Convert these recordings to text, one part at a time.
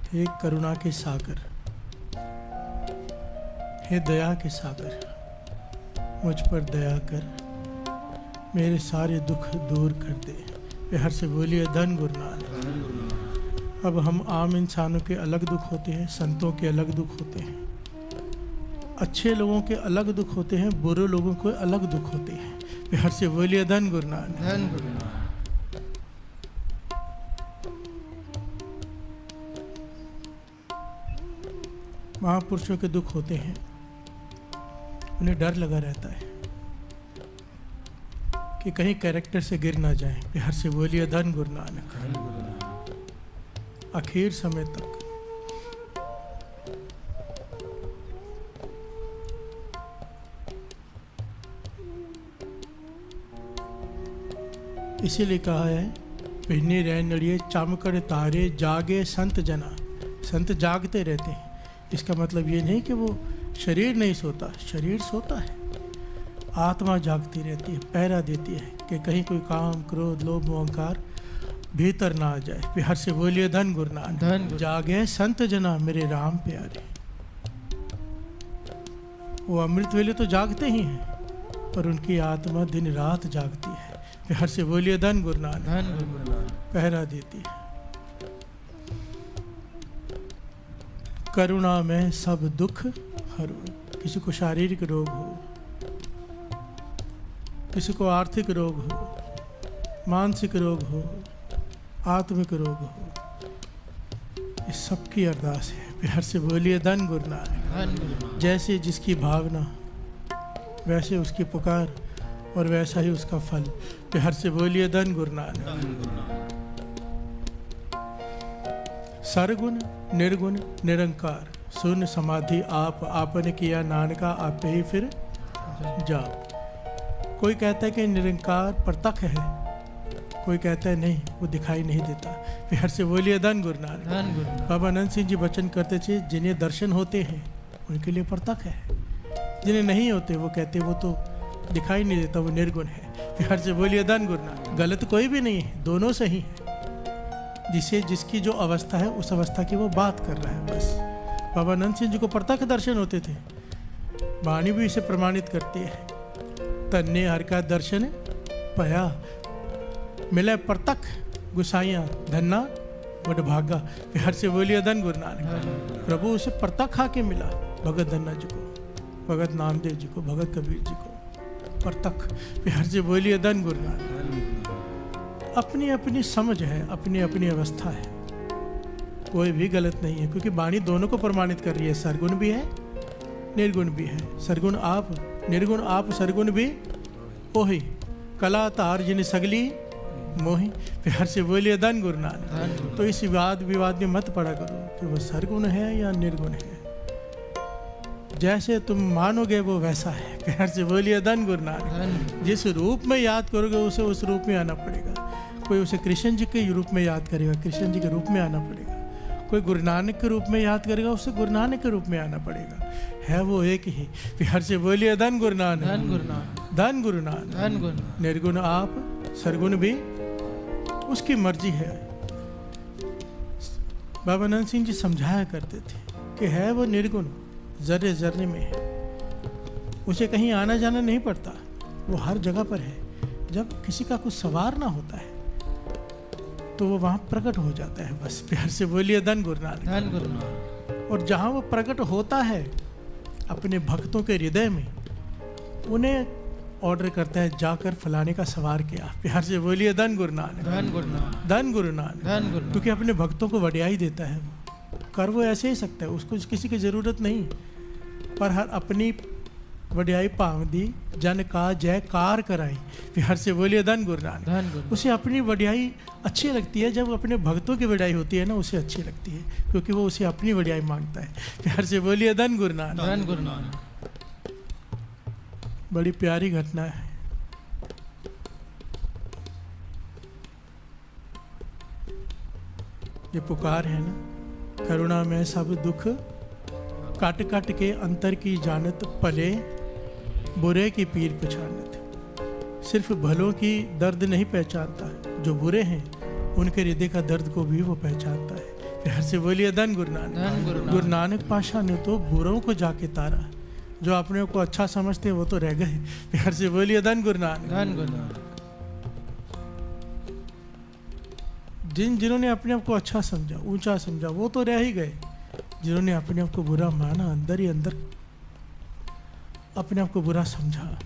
हे करुणा के सागर, हे दया के सागर, मुझ पर दया कर, मेरे सारे दुख दूर कर दे। प्यार से बोलिए धन गुरु नानक। अब हम आम इंसानों के अलग दुख होते हैं, संतों के अलग दुख होते हैं, अच्छे लोगों के अलग दुख होते हैं, बुरे लोगों के अलग दुख होते हैं। प्यार से बोलिए धन गुरु नानक। धन गुरु नानक। महापुरुषों के दुख होते हैं, उन्हें डर लगा रहता है कि कहीं कैरेक्टर से गिर ना जाए। प्यार से बोलिए धन गुरु नानक। आखिर समय तक इसीलिए कहा है, पिन्नी रैन नड़िए चमकड़ तारे जागे संत जना। संत जागते रहते हैं। इसका मतलब ये नहीं कि वो शरीर नहीं सोता, शरीर सोता है, आत्मा जागती रहती है, पहरा देती है कि कहीं कोई काम क्रोध लोभ अहंकार भीतर ना आ जाए। प्यार से बोलिए धन गुरु नानक। जागे संत जना मेरे राम प्यारे। वो अमृत वेले तो जागते ही हैं, पर उनकी आत्मा दिन रात जागती है। प्यार से बोलिए धन गुरु नानक। पहरा देती है। करुणा में सब दुख हरो। किसी को शारीरिक रोग हो, किसी को आर्थिक रोग हो, मानसिक रोग हो, आत्मिक रोग हो, इस सब की अरदास है। प्यार से बोलिए धन गुरु नानक। जैसे जिसकी भावना वैसे उसकी पुकार और वैसा ही उसका फल। प्यार से बोलिए धन गुरु नानक। सरगुण निर्गुण निरंकार शून्य समाधि आप, आपने किया नानका आपे ही फिर जाओ। कोई कहता है कि निरंकार प्रत्यक्ष है, कोई कहता है नहीं वो दिखाई नहीं देता। प्यार से बोलिए धन गुरु नानक। बाबा आनंद सिंह जी वचन करते थे, जिन्हें दर्शन होते हैं उनके लिए प्रत्यक्ष है, जिन्हें नहीं होते वो कहते वो तो दिखाई नहीं देता, वो निर्गुण है। प्यार से बोलिए धन गुरु नानक। गलत कोई भी नहीं है, दोनों सही है। जिसे जिसकी जो अवस्था है उस अवस्था की वो बात कर रहा है बस। बाबा आनंद सिंह जी को प्रत्यक्ष दर्शन होते थे, वाणी भी इसे प्रमाणित करती है। तन्ने हर का दर्शन पया मिले प्रत्यक्ष गुसाइया धन्ना बड़ भागा। प्यार से बोलिए धन गुरु नानक। प्रभु उसे प्रत्यक्ष आके मिला, भगत धन्ना जी को, भगत नामदेव जी को, भगत कबीर जी को प्रत्यक्ष। प्यार से बोलिए धन गुरु नानक। अपनी अपनी समझ है, अपनी अपनी अवस्था है, कोई भी गलत नहीं है, क्योंकि वाणी दोनों को प्रमाणित कर रही है। सरगुण भी है निर्गुण भी है। सरगुण आप, निर्गुण आप, सरगुण भी ओही। कला तार जिन सगली मोही। प्यार से बोलिए धन गुरु नानक। तो इस वाद विवाद में मत पड़ा करो कि वो सरगुण है या निर्गुण है। जैसे तुम मानोगे वो वैसा है। प्यार से बोलिए धन गुरु नानक। जिस रूप में याद करोगे उसे उस रूप में आना पड़ेगा। कोई उसे कृष्ण जी के रूप में याद करेगा, कृष्ण जी के रूप में आना पड़ेगा। कोई गुरु नानक के रूप में याद करेगा, उसे गुरु नानक के रूप में आना पड़ेगा। है वो एक ही। प्यार से बोलिए धन गुरु नानक। धन गुरु नानक। धन गुरु नानक। धन गुरु। निर्गुण आप, सरगुण भी उसकी मर्जी है। बाबा आनंद सिंह जी समझाया करते थे कि है वो निर्गुण, जर्रे जर्रे में है, उसे कहीं आना जाना नहीं पड़ता, वो हर जगह पर है। जब किसी का कुछ सवार ना होता है तो वो वहाँ प्रकट हो जाता है बस। प्यार से बोलिए धन गुरु नानक। धन गुरु नानक। और जहाँ वो प्रकट होता है अपने भक्तों के हृदय में, उन्हें ऑर्डर करता है जाकर फलाने का सवार किया। प्यार से बोलिए धन गुरु नानक। धन गुरु नानक। धन गुरु नानक। धन गुरु। क्योंकि अपने भक्तों को वडियाई देता है। वो कर वो ऐसे ही सकता है, उसको किसी की जरूरत नहीं, पर हर अपनी वडियाई पाव दी जन का जयकार कराई। प्यार से बोलिए धन गुरु नानक। उसे अपनी वडियाई अच्छी लगती है, जब अपने भक्तों की वडियाई होती है ना उसे अच्छी लगती है, क्योंकि वो उसे अपनी वडियाई मांगता है। प्यार से बोलिए धन गुरु नानक। धन गुरु नानक। बड़ी प्यारी घटना है। ये पुकार है ना, करुणा में सब दुख काट काट के अंतर की जानत, पले बुरे की पीर पहचानत। सिर्फ भलों की दर्द नहीं पहचानता, जो बुरे हैं उनके हृदय का दर्द को भी वो पहचानता है। प्यार से बोलिए धन गुरु नानक। गुरु नानक पाशाह ने तो बुरों को जाके तारा, जो अपने को अच्छा समझते वो तो रह गए। प्यार से बोलिए धन गुरु नानक। जिन्होंने अपने आप को अच्छा समझा, ऊंचा समझा, वो तो रह ही गए। जिन्होंने अपने आप को बुरा माना, अंदर ही अंदर अपने आप को बुरा समझा,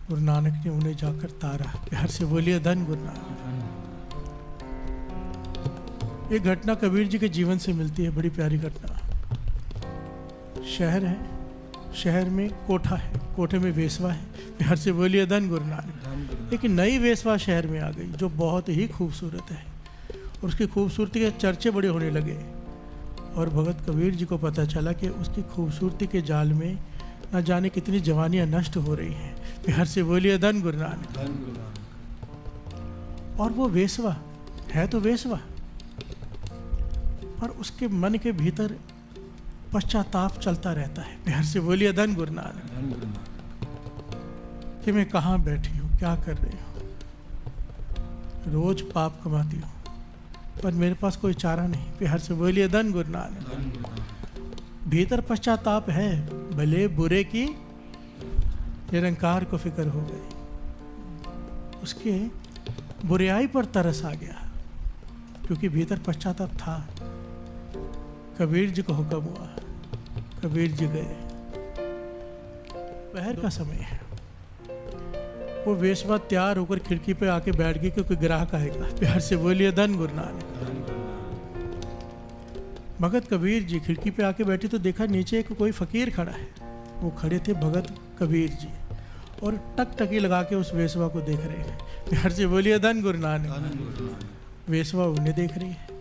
गुरु नानक ने उन्हें जाकर तारा। प्यार से बोलिए धन गुरु नानक। ये घटना कबीर जी के जीवन से मिलती है, बड़ी प्यारी घटना। शहर है, शहर में कोठा है, कोठे में वेश्वा है। प्यार से बोलिए धन गुरु नानक। एक नई वेश्वा शहर में आ गई जो बहुत ही खूबसूरत है, और उसकी खूबसूरती के चर्चे बड़े होने लगे। और भगत कबीर जी को पता चला कि उसकी खूबसूरती के जाल में न जाने कितनी जवानियां नष्ट हो रही हैं। प्यार से बोलिए धन गुरु नानक। और वो वेश्वा है तो वेश्वा, पर उसके मन के भीतर पश्चाताप चलता रहता है। प्यार से बोलिए धन गुरु नानक। कि मैं कहाँ बैठी हूँ, क्या कर रही हूँ, रोज पाप कमाती हूँ, पर मेरे पास कोई चारा नहीं। प्यार से बोलिए धन गुरु नानक। भीतर पश्चाताप है, भले बुरे की निरंकार को फिक्र हो गई, उसके बुराई पर तरस आ गया, क्योंकि भीतर पश्चाताप था। कबीर जी को हुक्म हुआ, कबीर जी गए। दोपहर का समय है, वो वेश्वा तैयार होकर खिड़की पे आके बैठ गई, क्योंकि ग्राहक आएगा। प्यार से बोलिए धन गुरु नानक। भगत कबीर जी खिड़की पे आके बैठी तो देखा नीचे एक कोई फकीर खड़ा है। वो खड़े थे भगत कबीर जी, और टकटकी लगा के उस वेश्वा को देख रहे हैं। प्यार से बोलिए धन गुरु नानक। वेश्वा उन्हें देख रही है,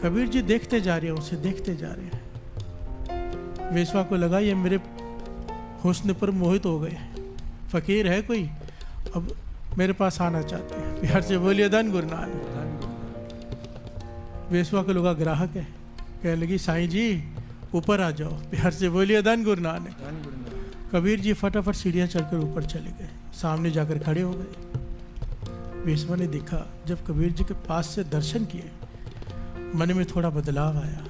कबीर जी देखते जा रहे हैं, उसे देखते जा रहे हैं। वेश्वा को लगा ये मेरे हुस्न पर मोहित हो गए, फकीर है कोई, अब मेरे पास आना चाहते हैं। प्यार से बोलिए धन गुरु नानक। वेश्वा को लगा ग्राहक है, कहने लगी साईं जी ऊपर आ जाओ। प्यार से बोलिए धन गुरु नानक। कबीर जी फटाफट सीढ़ियाँ चढ़कर ऊपर चले गए, सामने जाकर खड़े हो गए। वेश्वा ने देखा, जब कबीर जी के पास से दर्शन किए, मन में थोड़ा बदलाव आया।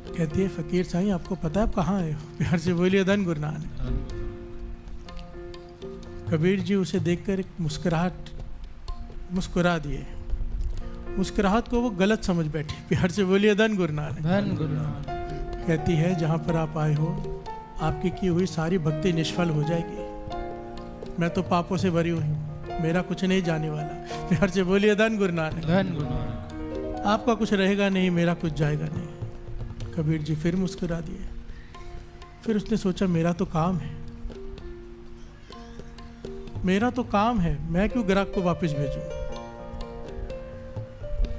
कहती है फकीर साईं आपको पता है आप कहाँ आए हो? प्यार से बोलिए धन गुरु नानक। कबीर जी उसे देखकर एक मुस्कुरा दिए। मुस्कुराहट को वो गलत समझ बैठी। प्यार से बोलिए धन गुरु नानक। धन गुरु नानक। कहती है जहाँ पर आप आए हो आपकी की हुई सारी भक्ति निष्फल हो जाएगी। मैं तो पापों से भरी हुई हूँ, मेरा कुछ नहीं जाने वाला। प्यार से बोलिए धन गुरु नानक। धन गुरु नानक। आपका कुछ रहेगा नहीं, मेरा कुछ जाएगा नहीं। कबीर जी फिर मुस्कुरा दिए। फिर उसने सोचा मेरा तो काम है, मेरा तो काम है, मैं क्यों ग्राहक को वापस भेजूं।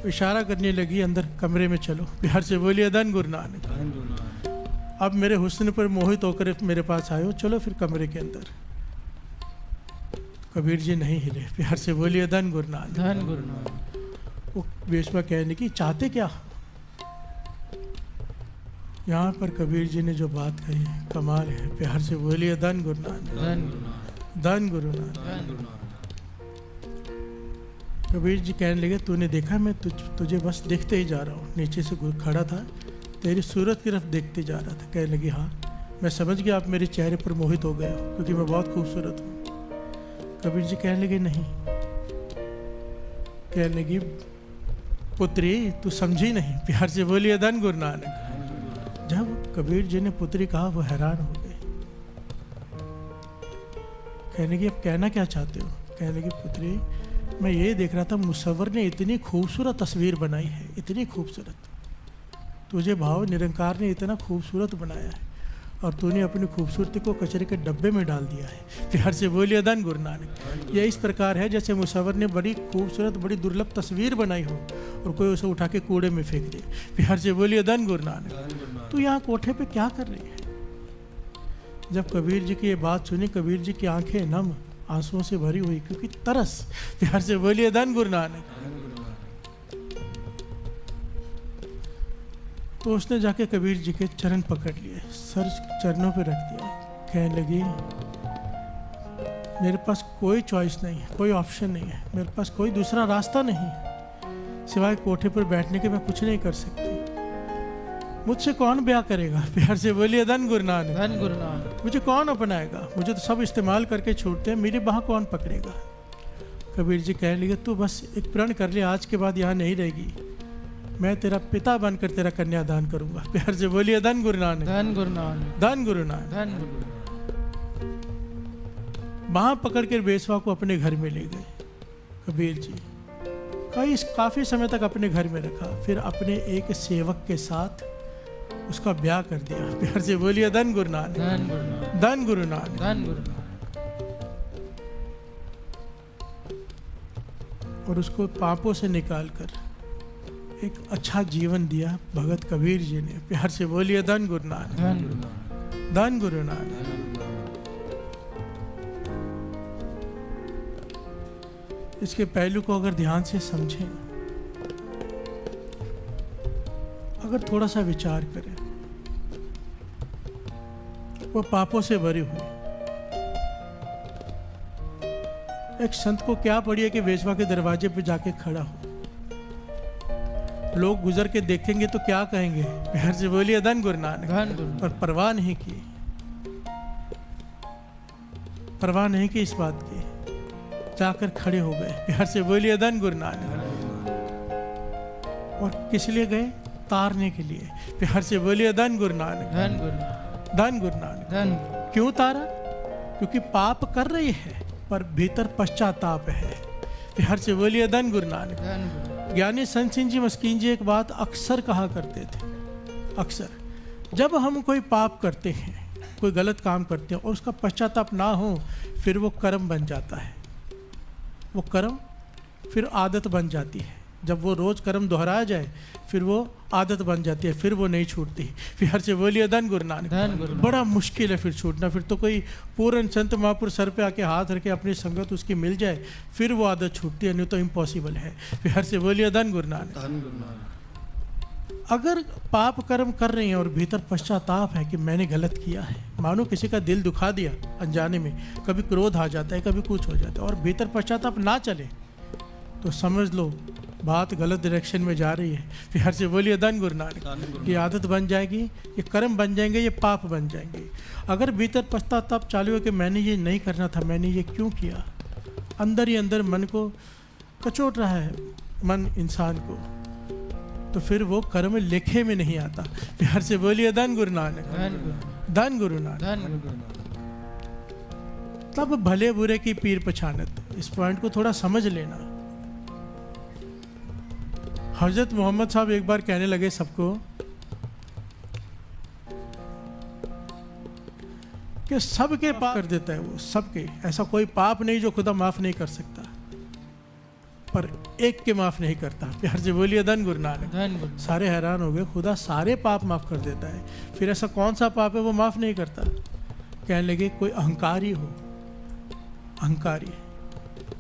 इशारा करने लगी अंदर कमरे में चलो। प्यार से बोलिए धन गुरु नानक। अब मेरे हुस्न पर मोहित होकर मेरे पास आए हो, चलो फिर कमरे के अंदर। कबीर जी नहीं हिले। प्यार से बोलिए धन गुरु नानक। धन गुरु नानक। वो वेश्वा कहने की चाहते क्या। यहाँ पर कबीर जी ने जो बात कही है कमाल है। प्यार से बोलिए धन गुरु नानक। धन गुरु नानक। कबीर जी कहने लगे तूने देखा मैं तुझे बस देखते ही जा रहा हूँ। नीचे से खड़ा था, तेरी सूरत की तरफ देखते जा रहा था। कहने लगी हाँ मैं समझ गया आप मेरे चेहरे पर मोहित हो गए हो, क्योंकि मैं बहुत खूबसूरत हूँ। कबीर जी कहने लगे नहीं। कहने लगी पुत्री तू समझी नहीं। प्यार से बोलिए धन गुरु नानक। जब कबीर जी ने पुत्री कहा वो हैरान हो गए। कहने की अब कहना क्या चाहते हो। कहने की पुत्री मैं ये देख रहा था मुसव्वर ने इतनी खूबसूरत तस्वीर बनाई है, इतनी खूबसूरत। तुझे भाव निरंकार ने इतना खूबसूरत बनाया है और तूने अपनी खूबसूरती को कचरे के डब्बे में डाल दिया है। प्यार से बोलिए धन गुरु नानक। ये इस प्रकार है जैसे मुसव्वर ने बड़ी खूबसूरत बड़ी दुर्लभ तस्वीर बनाई हो और कोई उसे उठा के कूड़े में फेंक दे। प्यार से बोलिए धन गुरु नानक। तू यहाँ कोठे पे क्या कर रही है। जब कबीर जी की ये बात सुनी, कबीर जी की आंखें नम आंसुओं से भरी हुई, क्योंकि तरस। प्यार से बोलिए धन गुरु नानक। तो उसने जाके कबीर जी के चरण पकड़ लिए, सर चरणों पे रख दिया। कहने लगी मेरे पास कोई चॉइस नहीं है, कोई ऑप्शन नहीं है, मेरे पास कोई दूसरा रास्ता नहीं है सिवाय कोठे पर बैठने के। मैं कुछ नहीं कर सकती। मुझसे कौन ब्याह करेगा? प्यार से बोलिए धन गुरु नानक। धन गुरु नानक। मुझे कौन अपनाएगा? मुझे तो सब इस्तेमाल करके छोड़ते हैं, मेरी बाह कौन पकड़ेगा? कबीर जी कह लिए तू बस एक प्रण कर ले, आज के बाद यहाँ नहीं रहेगी, मैं तेरा पिता बनकर तेरा कन्यादान करूंगा। प्यार से बोलिए धन गुरु नानक। धन गुरु नानक। धन गुरु नानक। धन गुरु। बाह पकड़ कर बेसवा को अपने घर में ले गए कबीर जी। काफी समय तक अपने घर में रखा, फिर अपने एक सेवक के साथ उसका ब्याह कर दिया। प्यार से बोलिए धन गुरु नानक। धन गुरु नानक। धन गुरु नानक। धन गुरु नानक। और उसको पापों से निकालकर एक अच्छा जीवन दिया भगत कबीर जी ने। प्यार से बोलिए धन गुरु नानक। धन गुरु नानक। धन गुरु नानक। इसके पहलू को अगर ध्यान से समझें, अगर थोड़ा सा विचार करें, वो पापों से भरे हुए एक संत को क्या पड़ी है कि वेश्वा के दरवाजे पे जाके खड़ा हो, लोग गुजर के देखेंगे तो क्या कहेंगे? प्यार से बोलिए धन गुरु नानक। धन गुरु। पर परवाह नहीं की, परवाह नहीं की इस बात की, जाकर खड़े हो गए। प्यार से बोलिए धन गुरु नानक। और किस लिए गए? तारने के लिए। प्यार से बोलिए धन गुरु नानक। धन गुरु नानक। धन गुरु नानक। धन। क्यों तारा? क्योंकि पाप कर रही है पर भीतर पश्चाताप है। प्यार से बोलिए धन गुरु नानक। धन गुरु। ज्ञानी संत सिंह जी मस्कीन जी एक बात अक्सर कहा करते थे, अक्सर जब हम कोई पाप करते हैं, कोई गलत काम करते हैं और उसका पश्चाताप ना हो, फिर वो कर्म बन जाता है। वो कर्म फिर आदत बन जाती है। जब वो रोज कर्म दोहराया जाए फिर वो आदत बन जाती है, फिर वो नहीं छूटती। फिर से बोलिए धन गुरु नानक। बड़ा मुश्किल है फिर छूटना। फिर तो कोई पूर्ण संत महापुरुष सर पे आके हाथ रखे अपनी संगत उसकी मिल जाए, फिर वो आदत छूटती है, नहीं तो इम्पॉसिबल है। फिर से बोलिए धन गुरु नानक। अगर पाप कर्म कर रहे हैं और भीतर पश्चाताप है कि मैंने गलत किया है, मानो किसी का दिल दुखा दिया अनजाने में, कभी क्रोध आ जाता है, कभी कुछ हो जाता है, और भीतर पश्चाताप ना चले, तो समझ लो बात गलत डायरेक्शन में जा रही है। फिर से बोलिए धन गुरु नानक। ये आदत बन जाएगी, ये कर्म बन जाएंगे, ये पाप बन जाएंगे। अगर भीतर पश्चाताप चालू हो कि मैंने ये नहीं करना था, मैंने ये क्यों किया, अंदर ही अंदर मन को कचोट रहा है मन इंसान को, तो फिर वो कर्म लेखे में नहीं आता। प्यार से बोलिए धन गुरु नानक। धन गुरु नानक। तब भले बुरे की पीर पछानत। इस पॉइंट को थोड़ा समझ लेना। हजरत मोहम्मद साहब एक बार कहने लगे सबको कि सबके पाप कर देता है वो, सबके। ऐसा कोई पाप नहीं जो खुदा माफ नहीं कर सकता, पर एक के माफ नहीं करता। प्यार से बोलिए धन गुरु नानक। सारे हैरान हो गए, खुदा सारे पाप माफ कर देता है, फिर ऐसा कौन सा पाप है वो माफ नहीं करता? कहने लगे कोई अहंकारी हो, अहंकारी,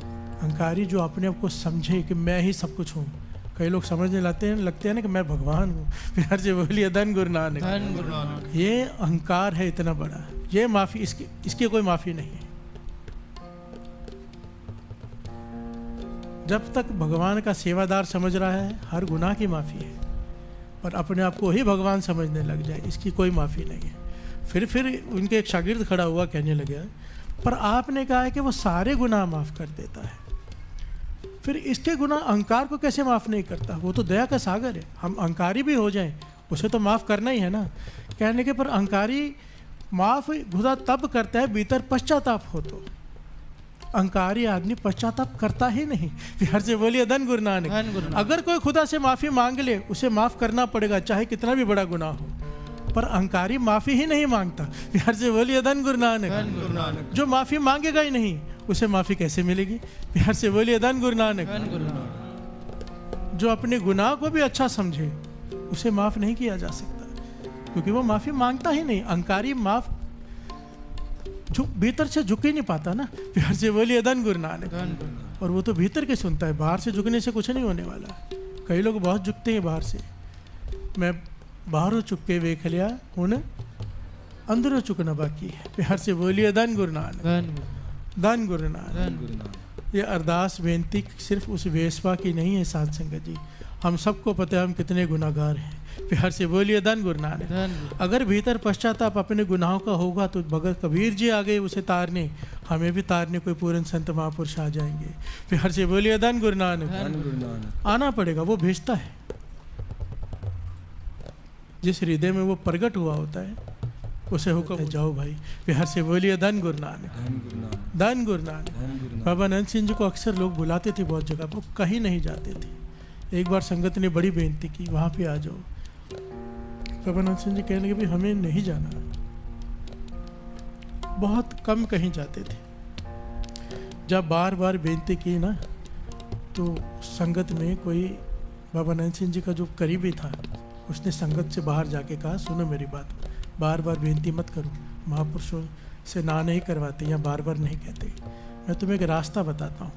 अहंकारी जो अपने आप को समझे कि मैं ही सब कुछ हूँ। कई लोग समझने लगते हैं ना कि मैं भगवान हूँ। प्यार से बोलिए धन गुरु नानक। ये अहंकार है इतना बड़ा, ये माफी, इसकी कोई माफी नहीं है। जब तक भगवान का सेवादार समझ रहा है हर गुनाह की माफी है, पर अपने आप को ही भगवान समझने लग जाए इसकी कोई माफी नहीं है। फिर उनके एक शागिर्द खड़ा हुआ, कहने लगे पर आपने कहा है कि वो सारे गुनाह माफ कर देता है, फिर इसके गुनाह अहंकार को कैसे माफ़ नहीं करता? वो तो दया का सागर है, हम अहंकारी भी हो जाएं उसे तो माफ़ करना ही है ना। कहने के पर अहंकारी माफ़ खुदा तब करता है भीतर पश्चाताप हो, तो अहंकारी आदमी पश्चाताप करता ही नहीं। प्यार से बोलिए धन गुरु नानक। अगर कोई खुदा से माफ़ी मांग ले उसे माफ़ करना पड़ेगा, चाहे कितना भी बड़ा गुनाह हो, पर अहंकारी माफ़ी ही नहीं मांगता। प्यार से बोलिए धन गुरु नानक। जो माफ़ी मांगेगा ही नहीं उसे माफ़ी कैसे मिलेगी? प्यार से बोलिए धन गुरु नानक। जो अपने गुनाह को भी अच्छा समझे उसे माफ़ नहीं किया जा सकता, क्योंकि वो माफ़ी मांगता ही नहीं। अहंकारी माफ़ भीतर से झुक ही नहीं पाता ना। प्यार से बोलिए धन गुरु नानक। और वो तो भीतर के सुनता है, बाहर से झुकने से कुछ नहीं होने वाला। कई लोग बहुत झुकते हैं बाहर से, मैं बाहरों चुक के वेख लिया, हुण अंदरों चुकना बाकी है। प्यार से बोलिए धन गुरु नानक। धन गुरु नानक। धन गुरु नानक। ये अरदास बेनती सिर्फ उस वेश्वा की नहीं है साध संगत जी, हम सबको पता है हम कितने गुनाहगार हैं। प्यार से बोलिए धन गुरु नानक। धन गुरु। अगर भीतर पश्चाताप अपने गुनाहों का होगा तो भगत कबीर जी आ गए उसे तारने, हमें भी तारने कोई पूर्ण संत महापुरुष आ जाएंगे। प्यार से बोलिए धन गुरु नानक। धन गुरु नानक। आना पड़ेगा, वो भेजता है। जिस हृदय में वो प्रकट हुआ होता है उसे हुक्म जाओ भाई। प्यार से बोलिए धन गुरु नानक। धन गुरु नानक। धन गुरु नानक। धन गुरु नानक। बाबा नंद सिंह जी को अक्सर लोग बुलाते थे बहुत जगह, वो कहीं नहीं जाते थे। एक बार संगत ने बड़ी बेनती की वहाँ पे आ जाओ। बाबा नंद सिंह जी कहने लगे भी हमें नहीं जाना, बहुत कम कहीं जाते थे। जब बार बार बेनती की ना तो संगत में कोई बाबा नंद सिंह जी का जो करीबी था उसने संगत से बाहर जाके कहा सुनो मेरी बात, बार बार बेनती मत करो, महापुरुषों से ना नहीं करवाते या बार बार नहीं कहते। मैं तुम्हें एक रास्ता बताता हूँ,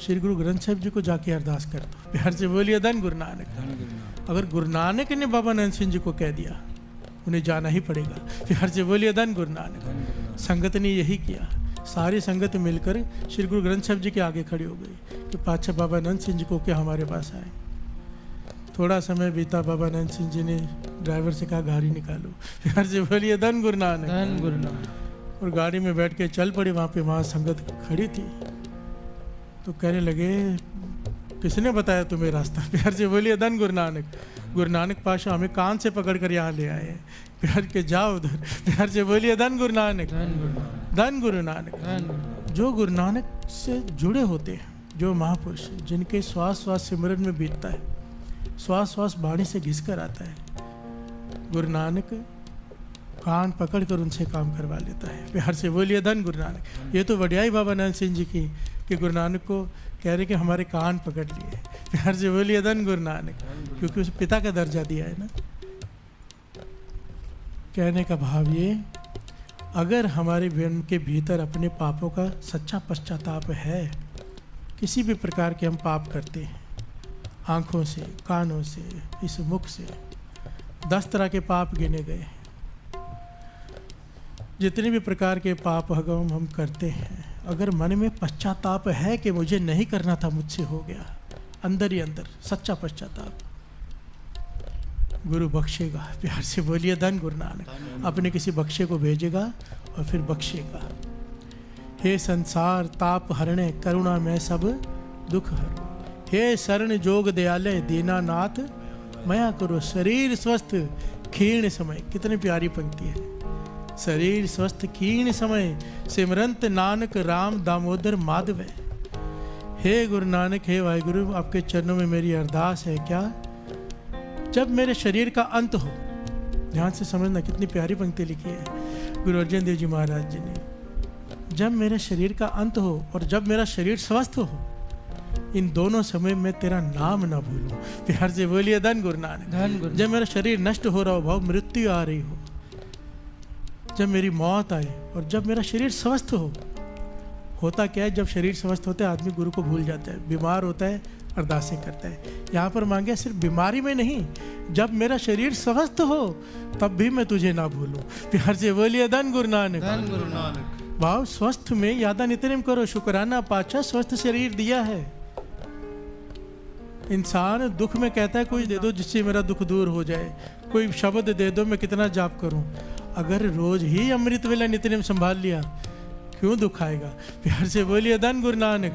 श्री गुरु ग्रंथ साहिब जी को जाके अरदास कर दो। प्यार से बोलिए धन गुरु नानक। धन गुरु नानक। अगर गुरु नानक ने बाबा नंद सिंह जी को कह दिया उन्हें जाना ही पड़ेगा। प्यार से बोलिए धन गुरु नानक। धन गुरु नानक। संगत ने यही किया, सारी संगत मिलकर श्री गुरु ग्रंथ साहिब जी के आगे खड़ी हो गई कि पातशाह बाबा नंद सिंह जी को क्या हमारे पास आए। थोड़ा समय बीता, बाबा नंद सिंह जी ने ड्राइवर से कहा गाड़ी निकालो। प्यार से बोलिए धन गुरु नानक। धन गुरु नानक। और गाड़ी में बैठ के चल पड़े। वहाँ पे वहाँ संगत खड़ी थी तो कहने लगे किसने बताया तुम्हें रास्ता। प्यार से बोलिए धन गुरु नानक। गुरु नानक पाशा हमें कान से पकड़ कर यहाँ ले आए हैं, प्यार के जाओ उधर। प्यार से बोलिए धन गुरु नानक। धन गुरु नानक। धन गुरु नानक। धन गुरु नानक। जो गुरु नानक से जुड़े होते हैं, जो महापुरुष जिनके श्वास श्वास सिमरन में बीतता है, श्वास श्वास वाणी से घिस कर आता है, गुरु नानक कान पकड़ कर उनसे काम करवा लेता है। प्यार से बोलिए धन गुरु नानक। ये तो वडियाई बाबा नंद सिंह जी की कि गुरु नानक को कह रहे कि हमारे कान पकड़ लिए। प्यार से बोलिए धन गुरु नानक, क्योंकि उसे पिता का दर्जा दिया है ना। कहने का भाव ये, अगर हमारे मन के भीतर अपने पापों का सच्चा पश्चाताप है, किसी भी प्रकार के हम पाप करते हैं, आँखों से, कानों से, इस मुख से 10 तरह के पाप गिने गए हैं। जितने भी प्रकार के पाप हम करते हैं, अगर मन में पश्चाताप है कि मुझे नहीं करना था, मुझसे हो गया, अंदर ही अंदर सच्चा पश्चाताप, गुरु बख्शेगा। प्यार से बोलिए धन गुरु नानक। अपने किसी बख्शे को भेजेगा और फिर बख्शेगा। हे संसार ताप हरणे करुणा में सब दुख हरो, हे शरण जोग दयालय दीनानाथ मया करो शरीर स्वस्थ क्षीण समय। कितनी प्यारी पंक्ति है। शरीर स्वस्थ क्षीण समय सिमरंत नानक राम दामोदर माधव। हे गुरु नानक, हे वाहिगुरु, आपके चरणों में मेरी अरदास है क्या, जब मेरे शरीर का अंत हो, ध्यान से समझना कितनी प्यारी पंक्ति लिखी है गुरु अर्जन देव जी महाराज जी ने, जब मेरे शरीर का अंत हो और जब मेरा शरीर स्वस्थ हो, इन दोनों समय में तेरा नाम ना भूलूं। प्यार से बोलिए धन गुरु नानक। धन गुरु। जब मेरा शरीर नष्ट हो रहा हो, भाव मृत्यु आ रही हो, जब मेरी मौत आए और जब मेरा शरीर स्वस्थ हो। होता क्या है, जब शरीर स्वस्थ होता है आदमी गुरु को भूल जाता है, बीमार होता है अरदासें करता है। यहाँ पर मांगे सिर्फ बीमारी में नहीं, जब मेरा शरीर स्वस्थ हो तब भी मैं तुझे ना भूलूं। प्यार से बोलिए धन गुरु नानक। धन गुरु नानक। भाव स्वस्थ में यादा नितनेम करो, शुक्राना पाचा स्वस्थ शरीर दिया है। इंसान दुख में कहता है कोई दे दो जिससे मेरा दुख दूर हो जाए, कोई शब्द दे दो, मैं कितना जाप करूं। अगर रोज ही अमृत वेला नितनेम संभाल लिया, क्यों दुख आएगा। प्यार से बोलिए धन गुरु नानक।